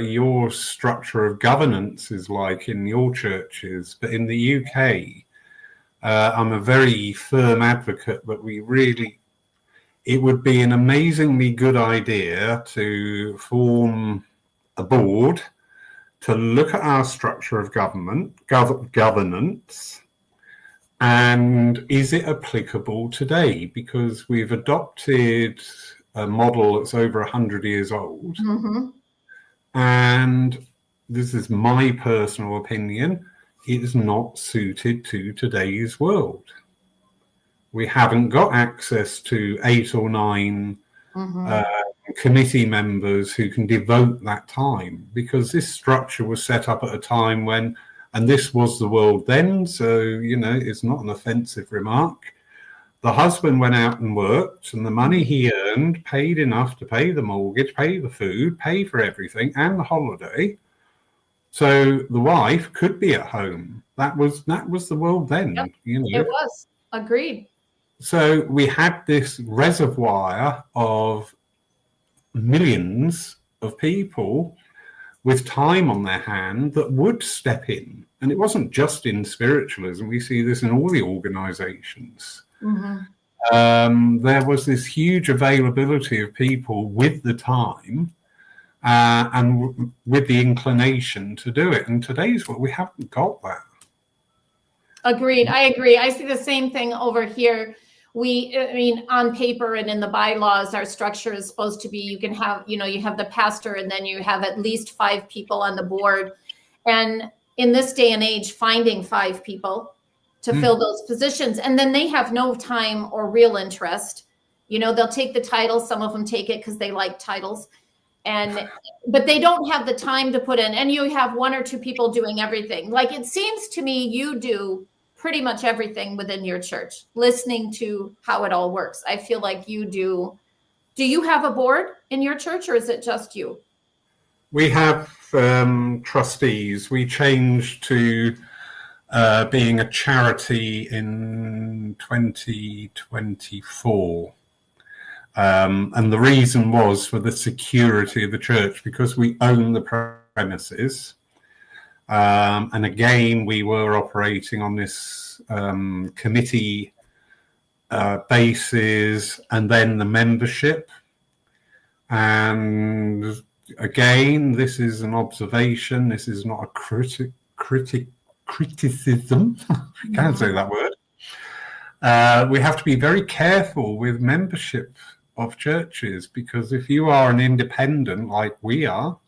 your structure of governance is like in your churches, but in the UK, I'm a very firm advocate that it would be an amazingly good idea to form a board to look at our structure of governance, and is it applicable today? Because we've adopted a model that's over 100 years old. Mm-hmm. And this is my personal opinion, it is not suited to today's world. We haven't got access to 8 or 9 committee members who can devote that time, because this structure was set up at a time when, and this was the world then, so, it's not an offensive remark. The husband went out and worked, and the money he earned paid enough to pay the mortgage, pay the food, pay for everything, and the holiday. So the wife could be at home. That was the world then. Yep, it was. Agreed. So we had this reservoir of millions of people with time on their hand that would step in. And it wasn't just in spiritualism. We see this in all the organizations. Mm-hmm. There was this huge availability of people with the time and with the inclination to do it. And today's world, we haven't got that. Agreed. I agree. I see the same thing over here. On paper and in the bylaws, our structure is supposed to be, you can have, you have the pastor, and then you have at least 5 people on the board. And in this day and age, finding 5 people to fill those positions, and then they have no time or real interest. They'll take the title. Some of them take it because they like titles, but they don't have the time to put in. And you have 1 or 2 people doing everything. Like, it seems to me you do pretty much everything within your church, listening to how it all works. I feel like you do. Do you have a board in your church, or is it just you? We have trustees. We changed to being a charity in 2024. And the reason was for the security of the church, because we own the premises. And again, we were operating on this committee basis, and then the membership. And again, this is an observation. This is not a criticism. I can't say that word. We have to be very careful with membership of churches, because if you are an independent like we are,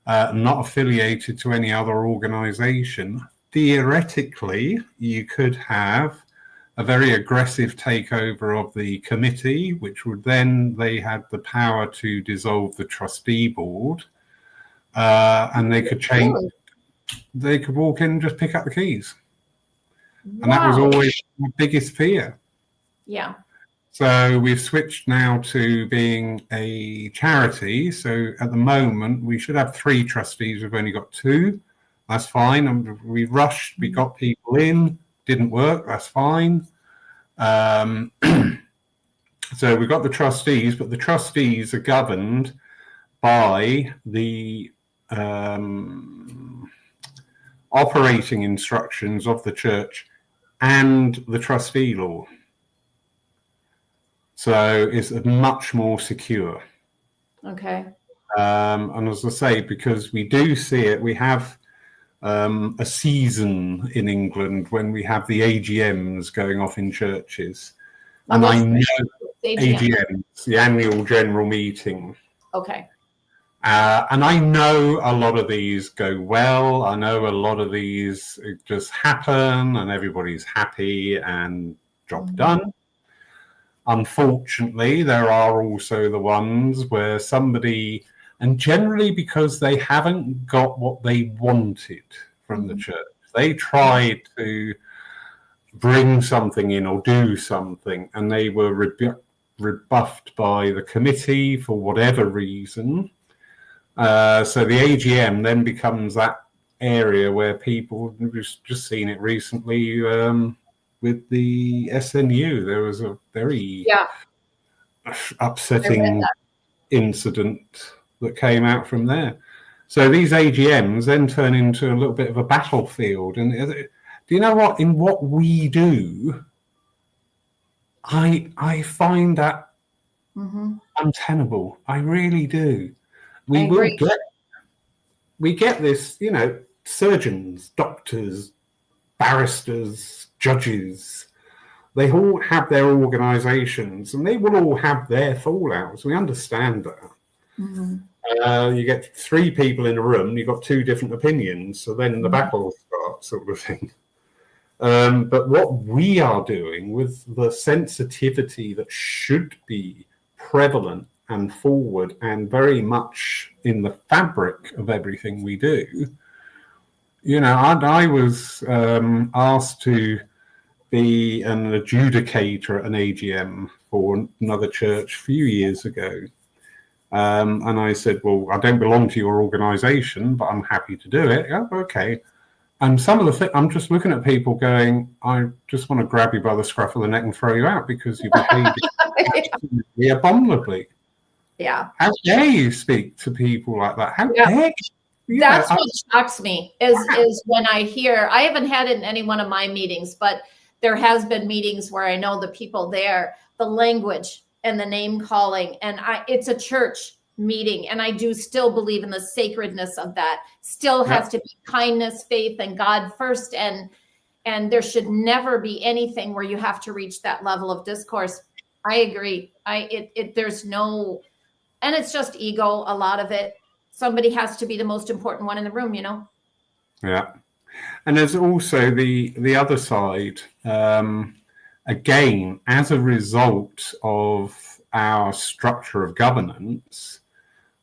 not affiliated to any other organization, theoretically, you could have a very aggressive takeover of the committee, which would then, they had the power to dissolve the trustee board, and they could change, they could walk in and just pick up the keys. Wow. And that was always my biggest fear. Yeah. So we've switched now to being a charity. So at the moment, we should have 3 trustees. We've only got 2. That's fine. And we rushed. We got people in. Didn't work. That's fine. So we've got the trustees, but the trustees are governed by the operating instructions of the church and the trustee law. So it's much more secure. Okay. And as I say, because we do see it, we have a season in England when we have the AGMs going off in churches. And I know AGMs, the annual general meeting. Okay. And I know a lot of these go well. I know a lot of these just happen and everybody's happy and job done. Unfortunately, there are also the ones where somebody, and generally because they haven't got what they wanted from the church, they tried to bring something in or do something, and they were rebuffed by the committee for whatever reason. So the AGM then becomes that area where people, we've just seen it recently with the SNU. There was a very upsetting incident that came out from there. So these AGMs then turn into a little bit of a battlefield. And do you know what? In what we do, I find that untenable. I really do. We get this, surgeons, doctors, barristers, judges. They all have their organisations, and they will all have their fallouts. We understand that. You get 3 people in a room, you've got 2 different opinions, so then the battle starts, sort of thing. But what we are doing with the sensitivity that should be prevalent and forward and very much in the fabric of everything we do, I was asked to be an adjudicator at an AGM for another church a few years ago. And I said, well, I don't belong to your organisation, but I'm happy to do it. Yeah, okay. And some of the things, I'm just looking at people going, I just want to grab you by the scruff of the neck and throw you out because you behave absolutely abominably. Yeah. How dare you speak to people like that? How dare you? That's what shocks me is when I hear, I haven't had it in any one of my meetings, but there has been meetings where I know the people there, the language and the name calling, and it's a church meeting, and I do still believe in the sacredness of that. Still has to be kindness, faith, and God first, and there should never be anything where you have to reach that level of discourse. I agree. There's no, and it's just ego. A lot of it. Somebody has to be the most important one in the room, Yeah, and there's also the other side. Again, as a result of our structure of governance,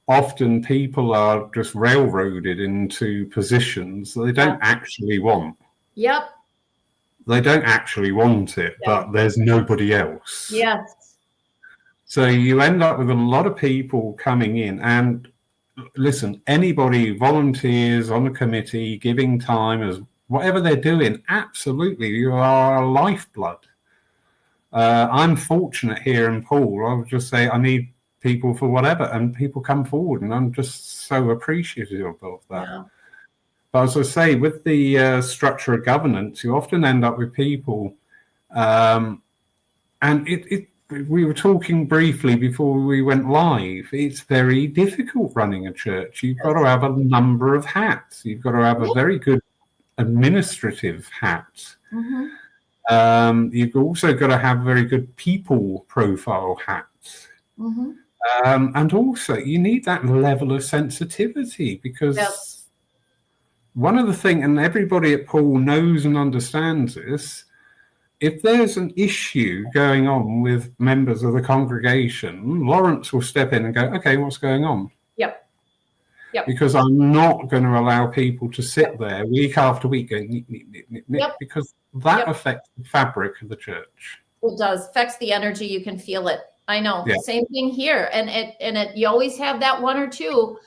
often people are just railroaded into positions that they don't actually want. Yep. They don't actually want it, but there's nobody else. Yes. So you end up with a lot of people coming in, and listen, anybody volunteers on a committee, giving time as whatever they're doing, absolutely, you are a lifeblood. I'm fortunate here in Poole. I would just say I need people for whatever, and people come forward, and I'm just so appreciative of that. Yeah. But as I say, with the structure of governance, you often end up with people, and we were talking briefly before we went live. It's very difficult running a church. You've got to have a number of hats. You've got to have a very good administrative hat. You've also got to have very good people profile hats. And also you need that level of sensitivity, because one of the things, and everybody at Poole knows and understands this, if there's an issue going on with members of the congregation, Lawrence will step in and go, okay, what's going on? Yep. Because I'm not going to allow people to sit there week after week going, because that affects the fabric of the church. It does. Affects the energy. You can feel it. I know. Same thing here. And you always have that one or two,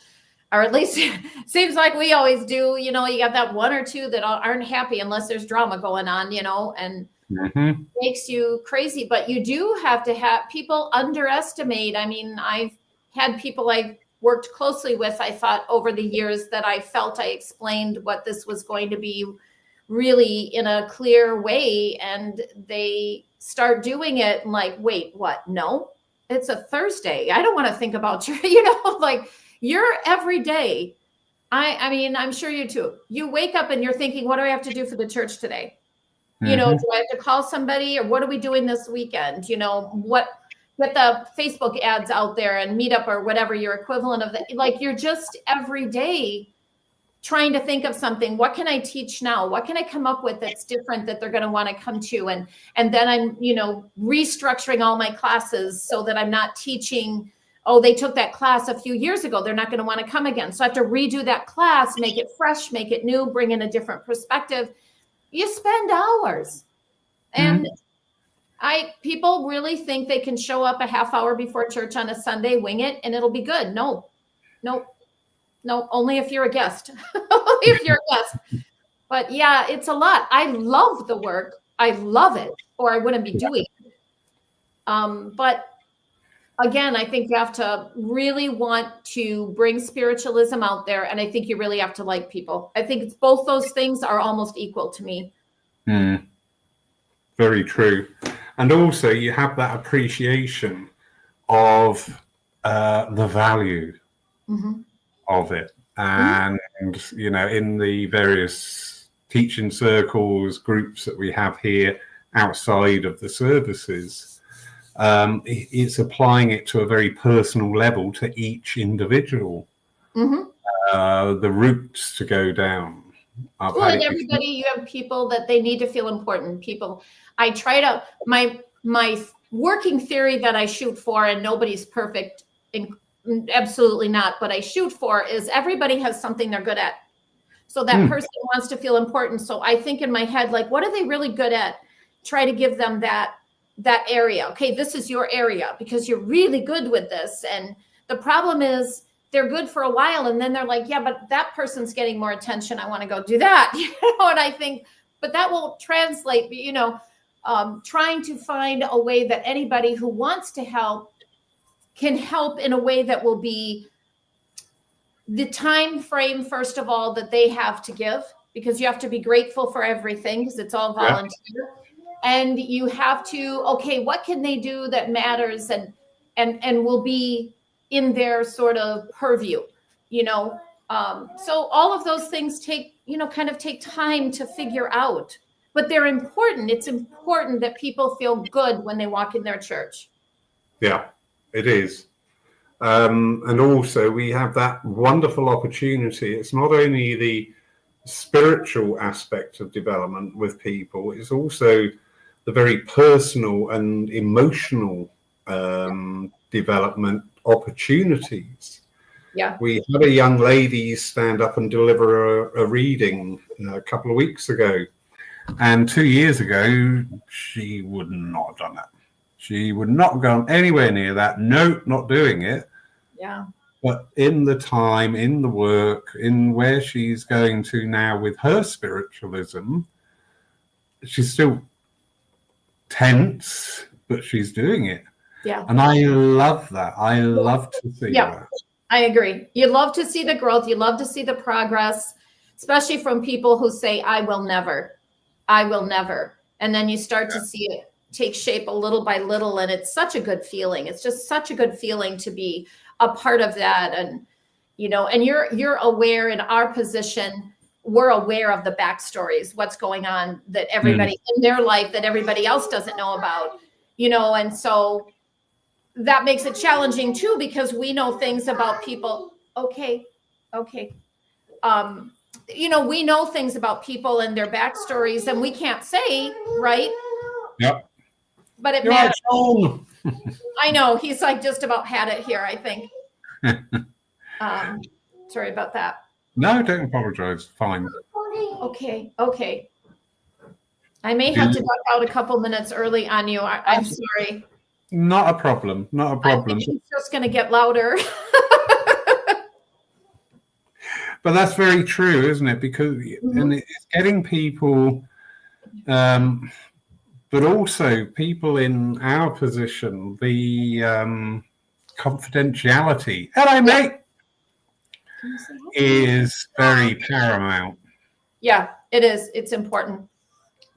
or at least it seems like we always do. You got that one or two that aren't happy unless there's drama going on, and makes you crazy. But you do have to have people underestimate. I mean, I've had people I've worked closely with, I thought over the years, that I felt I explained what this was going to be really in a clear way, and they start doing it and like, wait, what? No, it's a Thursday. I don't want to think about your, you're every day. I mean, I'm sure you too. You wake up and you're thinking, what do I have to do for the church today? Do I have to call somebody, or what are we doing this weekend? Get the Facebook ads out there and Meetup or whatever your equivalent of that. You're just every day trying to think of something. What can I teach now? What can I come up with that's different that they're going to want to come to? And then I'm, restructuring all my classes so that I'm not teaching, they took that class a few years ago, they're not going to want to come again. So I have to redo that class, make it fresh, make it new, bring in a different perspective. You spend hours. And People really think they can show up a half hour before church on a Sunday, wing it, and it'll be good. No, only if you're a guest. Only if you're a guest. But yeah, it's a lot. I love the work. I love it, or I wouldn't be doing it. But again, I think you have to really want to bring spiritualism out there. And I think you really have to like people. I think it's both those things are almost equal to me. Very true. And also you have that appreciation of the value of it. And, you know, in the various teaching circles, groups that we have here outside of the services, it's applying it to a very personal level to each individual. The routes to go down. Well, and everybody, you have people that they need to feel important. People, I try to, my working theory that I shoot for, and nobody's perfect, absolutely not, but I shoot for is everybody has something they're good at. So that person wants to feel important. So I think in my head, like, what are they really good at? Try to give them that area. Okay, this is your area because you're really good with this. And the problem is they're good for a while and then they're like, yeah, but that person's getting more attention. I want to go do that. You know, and I think, but that won't translate, you know, trying to find a way that anybody who wants to help can help in a way that will be the time frame, first of all, that they have to give, because you have to be grateful for everything because it's all volunteer. Yeah. And you have to, okay, what can they do that matters and will be in their sort of purview, you know? So all of those things take, you know, kind of take time to figure out, but they're important. It's important that people feel good when they walk in their church. Yeah, it is. And also we have that wonderful opportunity. It's not only the spiritual aspect of development with people, it's also the very personal and emotional development opportunities. Yeah. We had a young lady stand up and deliver a reading a couple of weeks ago. And 2 years ago, she would not have done that. She would not have gone anywhere near that. No, not doing it. Yeah. But in the time, in the work, in where she's going to now with her spiritualism, she's still tense, but she's doing it. Yeah. And I love that. I love to see that. I agree. You love to see the growth. You love to see the progress, especially from people who say, I will never. I will never. And then you start to see it take shape a little by little. And it's such a good feeling. It's just such a good feeling to be a part of that. And, you know, and you're aware in our position, we're aware of the backstories, what's going on that everybody in their life that everybody else doesn't know about, you know, and so that makes it challenging too, because we know things about people. Okay. You know, we know things about people and their backstories and we can't say, right? Yep. But it matters. I know he's like just about had it here, I think. Sorry about that. No, don't apologize. Fine. Okay. I may have to duck out a couple minutes early on you. I'm sorry. Not a problem. Not a problem. I think it's just going to get louder. But that's very true, isn't it? Because and it's getting people, but also people in our position, the confidentiality. Hello, mate. Is very paramount. Yeah, it is. It's important.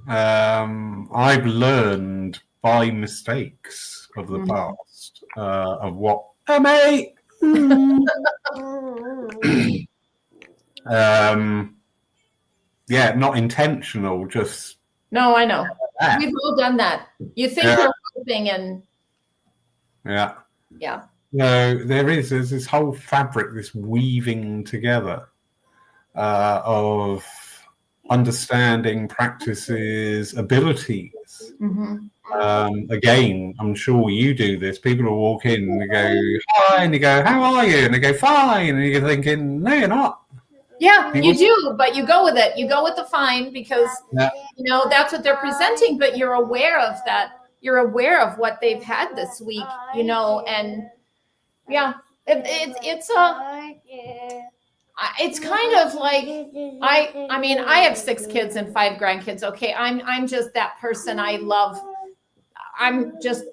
I've learned by mistakes of the past of what, mate. Yeah, not intentional, just. No, I know. We've all done that. You think you're hoping and. Yeah. Yeah. No, there's this whole fabric, this weaving together of understanding, practices, abilities. Again, I'm sure you do this. People will walk in and they go, hi, and you go, how are you? And they go, fine. And you're thinking, no, you're not. Yeah, you do, but you go with it. You go with the fine because, you know, that's what they're presenting, but you're aware of that you're aware of what they've had this week, you know, and yeah, it's kind of like I mean, I have 6 kids and 5 grandkids. Okay, I'm just that person. I'm just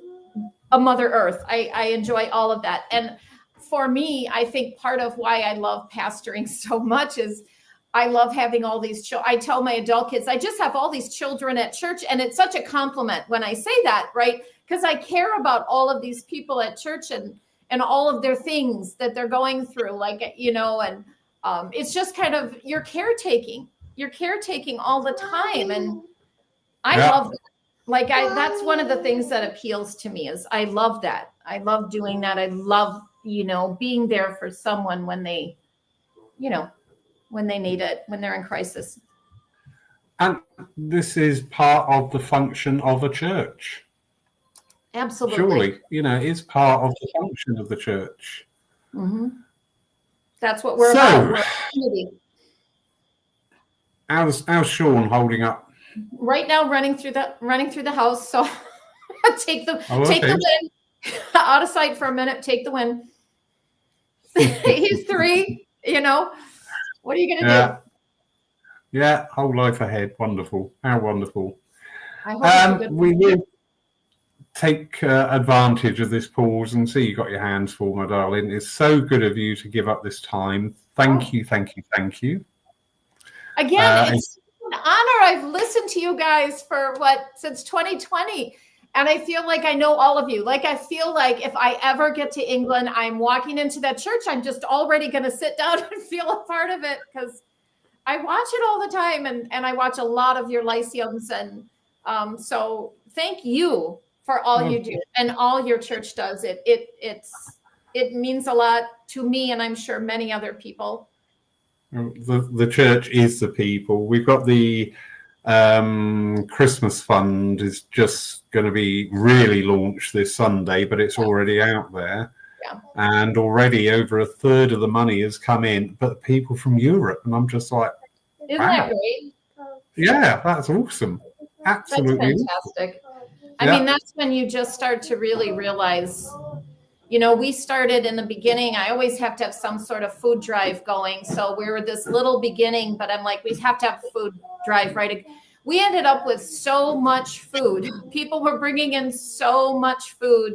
a Mother Earth. I enjoy all of that. And for me, I think part of why I love pastoring so much is I love having all these children. I tell my adult kids, I just have all these children at church. And it's such a compliment when I say that, right? Because I care about all of these people at church and all of their things that they're going through, like, you know, and it's just kind of you're caretaking all the time. And I love that. Like that's one of the things that appeals to me is I love that. I love doing that. I love, you know, being there for someone when they, you know, when they need it, when they're in crisis. And this is part of the function of a church. Absolutely. Surely, you know, it's part of the function of the church. Mm-hmm. That's what we're about. How's Sean holding up? Right now, running through the house. So take the win out of sight for a minute. Take the win. He's 3. You know, what are you gonna do? Yeah, whole life ahead. Wonderful. How wonderful. We will take advantage of this pause and see you got your hands full, my darling. It's so good of you to give up this time. Thank you. Again, it's an honor. I've listened to you guys for since 2020. And I feel like I know all of you. Like, I feel like if I ever get to England, I'm walking into that church. I'm just already going to sit down and feel a part of it because I watch it all the time. And I watch a lot of your Lyceums. And so thank you for all you do and all your church does. It means a lot to me, and I'm sure many other people. The church is the people. We've got the Christmas fund is just going to be really launched this Sunday, but it's already out there. Yeah. And already over a third of the money has come in, but people from Europe. And I'm just like, isn't that great? Yeah, that's awesome. Absolutely. That's fantastic. I mean, that's when you just start to really realize, you know, we started in the beginning. I always have to have some sort of food drive going. So we were this little beginning, but I'm like, we have to have a food drive, right? We ended up with so much food. People were bringing in so much food.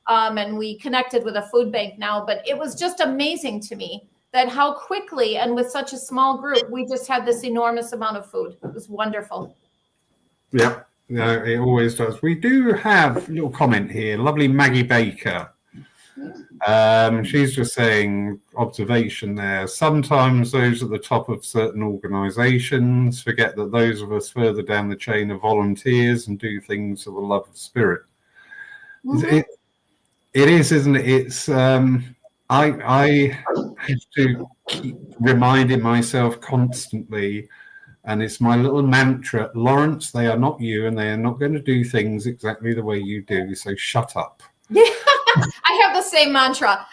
And we connected with a food bank now, but it was just amazing to me that how quickly and with such a small group, we just had this enormous amount of food. It was wonderful. Yeah, no, it always does. We do have a little comment here. Lovely Maggie Baker. She's just saying, observation there. Sometimes those at the top of certain organisations forget that those of us further down the chain are volunteers and do things for the love of spirit. Mm-hmm. It is, isn't it? It's I have to keep reminding myself constantly, and it's my little mantra, Lawrence, they are not you, and they are not going to do things exactly the way you do, so shut up. Yeah, I have the same mantra.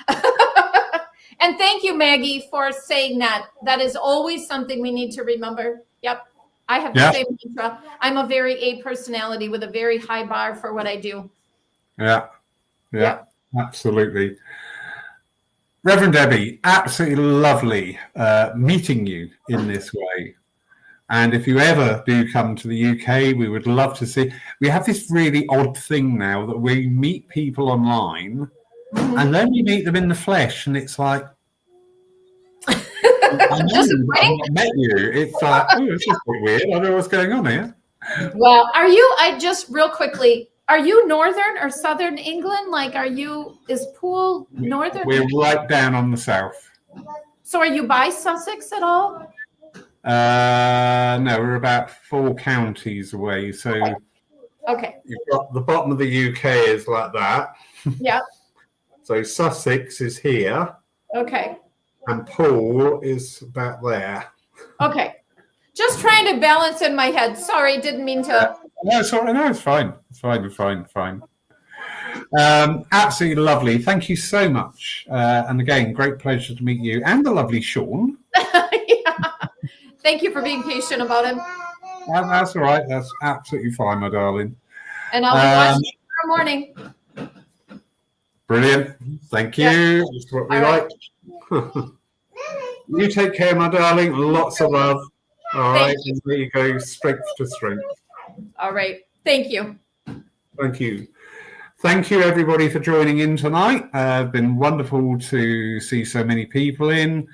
And thank you, Maggie, for saying that. That is always something we need to remember. Yep, I have the same mantra. I'm a very A personality with a very high bar for what I do. Yeah, absolutely. Reverend Debbie, absolutely lovely meeting you in this way. And if you ever do come to the UK, we would love to see. We have this really odd thing now that we meet people online and then we meet them in the flesh, and it's like, I know, I've met you. It's like, oh, this is a bit weird. I don't know what's going on here. Well, real quickly, are you northern or southern England? Like, is Poole northern? We're right down on the south. So are you by Sussex at all? No, we're about 4 counties away. So okay. You've got the bottom of the UK is like that. Yeah. So Sussex is here. Okay. And Poole is about there. Okay. Just trying to balance in my head. Sorry, didn't mean to. No, sorry, no, it's fine. It's fine. Absolutely lovely. Thank you so much. And again, great pleasure to meet you and the lovely Sean. Yeah. Thank you for being patient about him. That's all right. That's absolutely fine, my darling. And I'll be watching tomorrow morning. Brilliant. Thank you. That's what we like. You take care, my darling. Lots of love. All right. And there you go. Strength to strength. All right. Thank you. Thank you. Thank you, everybody, for joining in tonight. It's been wonderful to see so many people in,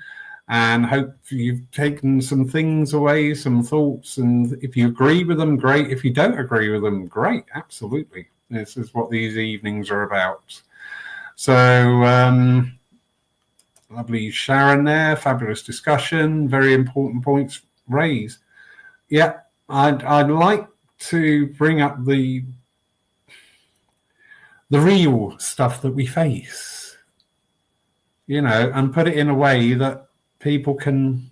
and hope you've taken some things away, some thoughts, and if you agree with them, great. If you don't agree with them, great. Absolutely. This is what these evenings are about. So, lovely Sharon there, fabulous discussion, very important points raised. Yeah, I'd like to bring up the real stuff that we face, and put it in a way that people can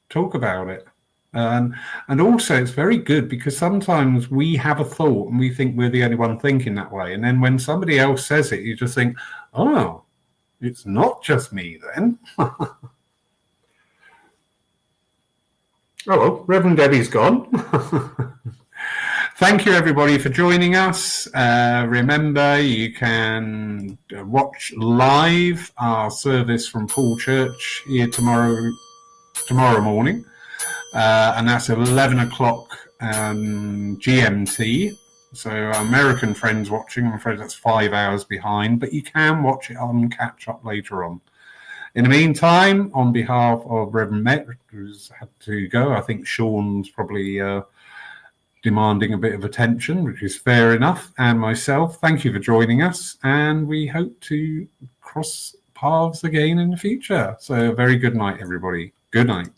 talk about it. And also it's very good because sometimes we have a thought and we think we're the only one thinking that way. And then when somebody else says it, you just think, oh, it's not just me then. Oh, well, Reverend Debbie's gone. Thank you, everybody, for joining us. Remember, you can watch live our service from Paul Church here tomorrow morning. And that's 11 o'clock GMT. So American friends watching, I'm afraid that's 5 hours behind, but you can watch it on catch up later on. In the meantime, on behalf of Reverend Met, who's had to go, I think Sean's probably demanding a bit of attention, which is fair enough, and myself, thank you for joining us, and we hope to cross paths again in the future. So a very good night, everybody. Good night.